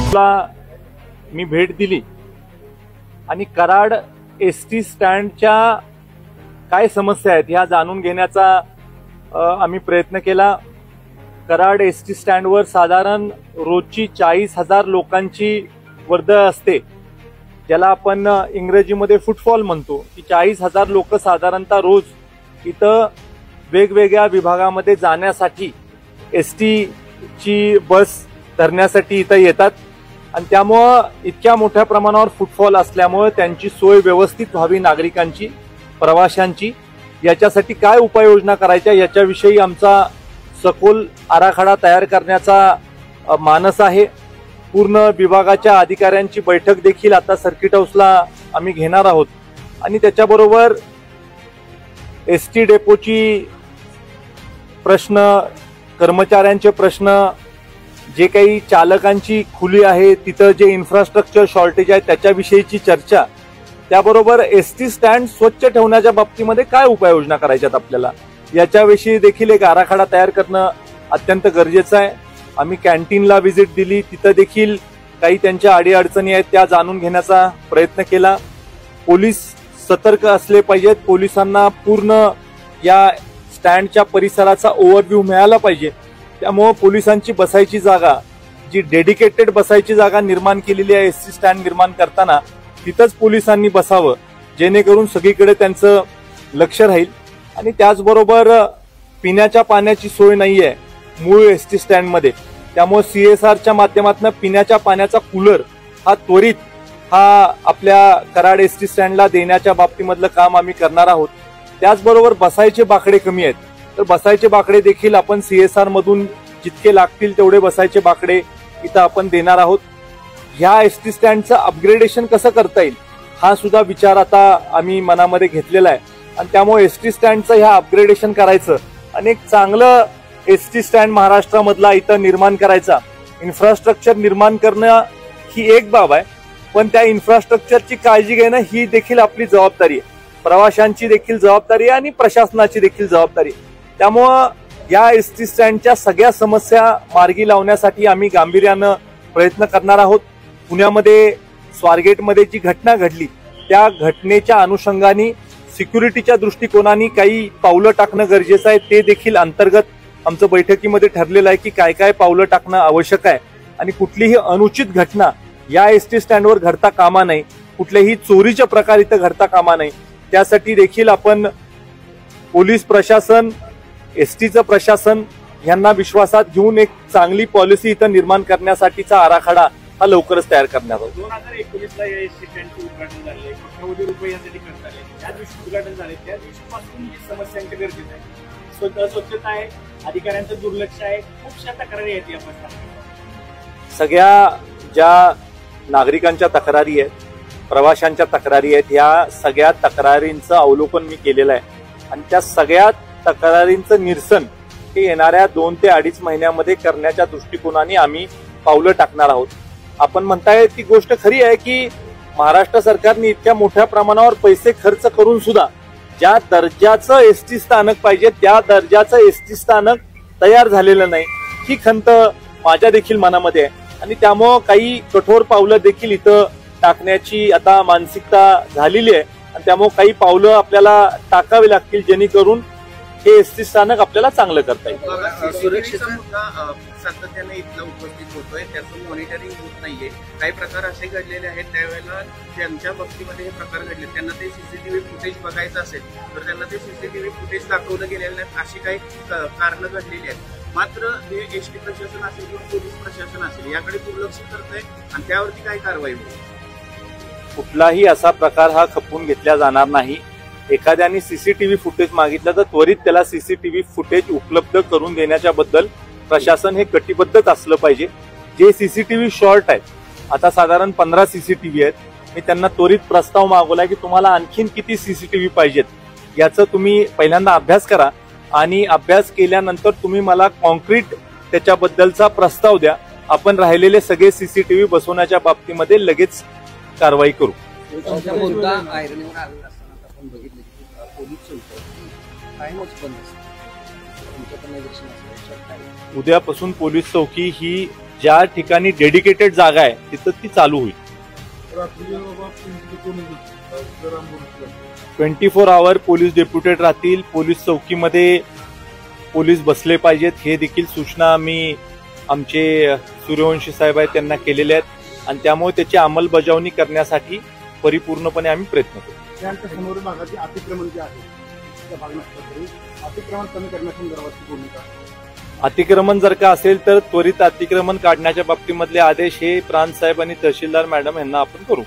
मी भेट दिली आणि कराड एसटी स्टँडच्या काय समस्या आहेत ह्या जाणून घेण्याचा आम्ही प्रयत्न केला। कराड एसटी स्टँडवर साधारण रोजची 40,000 लोकांची वर्दळ असते, ज्याला आपण इंग्रजीमध्ये फुटफॉल म्हणतो की 40,000 लोक साधारणतः रोज इथं वेगवेगळ्या विभागामध्ये जाण्यासाठी एसटी ची बस धरण्यासाठी इथं येतात आणि त्यामुळे इतक्या मोठ्या प्रमाणावर फुटफॉल असल्यामुळे त्यांची सोय व्यवस्थित व्हावी नागरिकांची, प्रवाशांची, याच्यासाठी काय उपाययोजना करायच्या याच्याविषयी आमचा सखोल आराखडा तयार करण्याचा मानस आहे। पूर्ण विभागाच्या अधिकाऱ्यांची बैठक देखील आता सर्किट हाऊसला आम्ही घेणार आहोत आणि त्याच्याबरोबर एसटी डेपोची प्रश्न, कर्मचाऱ्यांचे प्रश्न, जे काही चालकांची खुली आहे, तिथं जे इन्फ्रास्ट्रक्चर शॉर्टेज आहे त्याच्याविषयीची चर्चा, त्याबरोबर एसटी स्टँड स्वच्छ ठेवण्याच्या बाबतीमध्ये काय उपाययोजना करायच्यात आपल्याला याच्याविषयी देखील एक आराखडा तयार करणं अत्यंत गरजेचं आहे। आम्ही कॅन्टीनला व्हिजिट दिली, तिथं देखील काही त्यांच्या अडीअडचणी आहेत त्या जाणून घेण्याचा प्रयत्न केला। पोलीस सतर्क असले पाहिजेत, पोलिसांना पूर्ण या स्टँडच्या परिसराचा ओव्हरव्ह्यू मिळाला पाहिजे। त्यामुळे पोलिसांची बसायची जागा, जी डेडिकेटेड बसायची जागा निर्माण केलेली आहे एसटी स्टँड निर्माण करताना, तिथंच पोलिसांनी बसावं, जेणेकरून सगळीकडे त्यांचं लक्ष राहील। आणि त्याचबरोबर पिण्याच्या पाण्याची सोय नाहीये मूळ एसटी स्टँडमध्ये, त्यामुळे सीएसआरच्या माध्यमातून पिण्याच्या पाण्याचा कूलर हा त्वरित आपल्या कराड एसटी स्टँडला देण्याच्या बाबतीमधलं काम आम्ही करणार आहोत। त्याचबरोबर बसायचे बाकडे कमी आहेत, तर बसायचे बाकडे देखील आपण सीएसआर मधून जितके लागतील तेवढे बसायचे बाकडे इथं आपण देणार आहोत। ह्या एसटी स्टँडचं अपग्रेडेशन कसं करता येईल हा सुद्धा विचार आता आम्ही मनामध्ये घेतलेला आहे आणि त्यामुळे एसटी स्टँडचं ह्या अपग्रेडेशन करायचं आणि एक चांगलं एसटी स्टँड महाराष्ट्रामधला इथं निर्माण करायचा, इन्फ्रास्ट्रक्चर निर्माण करणं ही एक बाब आहे, पण त्या इन्फ्रास्ट्रक्चरची काळजी घेणं ही देखील आपली जबाबदारी आहे, प्रवाशांची देखील जबाबदारी आहे आणि प्रशासनाची देखील जबाबदारी आहे। त्यामुळं या एसटी स्टँडच्या सगळ्या समस्या मार्गी लावण्यासाठी आम्ही गांभीर्यानं प्रयत्न करणार आहोत। पुण्यामध्ये स्वारगेटमध्ये जी घटना घडली त्या घटनेच्या अनुषंगाने सिक्युरिटीच्या दृष्टिकोनाने काही पावलं टाकणं गरजेचं आहे, ते देखील अंतर्गत आमचं बैठकीमध्ये ठरलेलं आहे की काय काय पावलं टाकणं आवश्यक आहे आणि कुठलीही अनुचित घटना या एसटी स्टँडवर घडता कामा नये, कुठलेही चोरीचे प्रकार इथं घडता कामा नये, त्यासाठी देखील आपण पोलीस प्रशासन, एसटीचं प्रशासन यांना विश्वासात घेऊन एक चांगली पॉलिसी इथं निर्माण करण्यासाठीचा आराखडा हा लवकरच तयार करण्यात आला। 2019ला या एसटी स्टँडचे उद्घाटन झाले, कोट्यवधी रुपये यासाठी खर्च झाले, त्या दिवशी उद्घाटन झाले, त्या दिवशीपासून ही समस्यांचे गरजेचं आहे, स्वच्छता आहे, अधिकाऱ्यांचं दुर्लक्ष आहे, खूपशा तक्रारी आहेत या प्रश्नात। सगळ्या ज्या नागरिकांच्या तक्रारी आहेत, प्रवाशांच्या तक्रारी आहेत, या सगळ्या तक्रारींचं अवलोकन मी केलेलं आहे आणि त्या सगळ्या तक्रारींचं निरसन हे येणाऱ्या 2 ते 2.5 महिन्यामध्ये करण्याच्या दृष्टिकोनाने आम्ही पावलं टाकणार आहोत। आपण म्हणताय ती गोष्ट खरी आहे की महाराष्ट्र सरकारने इतक्या मोठ्या प्रमाणावर पैसे खर्च करून सुद्धा ज्या दर्जाचं एसटी स्थानक पाहिजे त्या दर्जाचं एसटी स्थानक तयार झालेलं नाही, ही खंत माझ्या देखील मनामध्ये आहे आणि त्यामुळं काही कठोर पावलं देखील इथं टाकण्याची आता मानसिकता झालेली आहे आणि त्यामुळे काही पावलं आपल्याला टाकावी लागतील जेणेकरून हे एसटी स्थानक आपल्याला चांगलं करता येईल। सुरक्षेचा मुद्दा सातत्याने इथला उपस्थित होतोय, त्याचं मॉनिटरिंग होत नाहीये, काही प्रकार असे घडलेले आहेत त्यावेळेला ज्यांच्या बाबतीमध्ये हे प्रकार घडले त्यांना ते सीसीटीव्ही फुटेज बघायचं असेल तर त्यांना ते सीसीटीव्ही फुटेज दाखवलं गेलेलं नाही, अशी काही कारणं घडलेली आहेत। मात्र हे एसटी प्रशासन असेल किंवा पोलीस प्रशासन असेल याकडे दुर्लक्ष करतंय आणि त्यावरती काय कारवाई होईल? कुठलाही असा प्रकार हा खपवून घेतला जाणार नाही। एखाद्याने सीसीटीव्ही फुटेज मागितलं तर त्वरित त्याला सीसीटीव्ही फुटेज उपलब्ध करून देण्याच्या बद्दल प्रशासन हे कटिबद्धच असलं पाहिजे। जे सीसीटीव्ही शॉर्ट आहेत, आता साधारण 15 सीसीटीव्ही आहेत, मी त्यांना त्वरित प्रस्ताव मागवलाय की तुम्हाला आणखीन किती सीसीटीव्ही पाहिजेत याचं तुम्ही पहिल्यांदा अभ्यास करा आणि अभ्यास केल्यानंतर तुम्ही मला कॉन्क्रीट त्याच्याबद्दलचा प्रस्ताव द्या, आपण राहिलेले सगळे सीसीटीव्ही बसवण्याच्या बाबतीमध्ये लगेच कारवाई करू। मुद्दा आयर्नीवर आलेला असताना आपण बघितलं की पोलीस शुल्क कायमच बंद असतं, तुमच्याकडे निरीक्षण असेल याच्यावर काय? उद्यापासून पोलीस चौकी ही ज्या ठिकाणी डेडिकेटेड जागा आहे तिथं ती चालू होईल. 24 आवर पोलीस डेप्युटेड राहतील. पोलीस चौकीमध्ये पोलीस बसले पाहिजेत, हे देखील सूचना आम्ही आमचे सूर्यवंशी साहेब आहेत त्यांना केलेल्या आहेत आणि त्यामुळे त्याची अंमलबजावणी करण्यासाठी परिपूर्णपणे आम्ही प्रयत्न करू. त्यानंतर समोर भागाचे अतिक्रमण जे आहे त्या भागात अतिक्रमण कमी करण्यासंदर्भात भूमिका. अतिक्रमण जर का असेल तर त्वरित अतिक्रमण काढण्याच्या बाबतीमधले आदेश हे प्रांत साहेब आणि तहसीलदार मॅडम यांना आपण करू.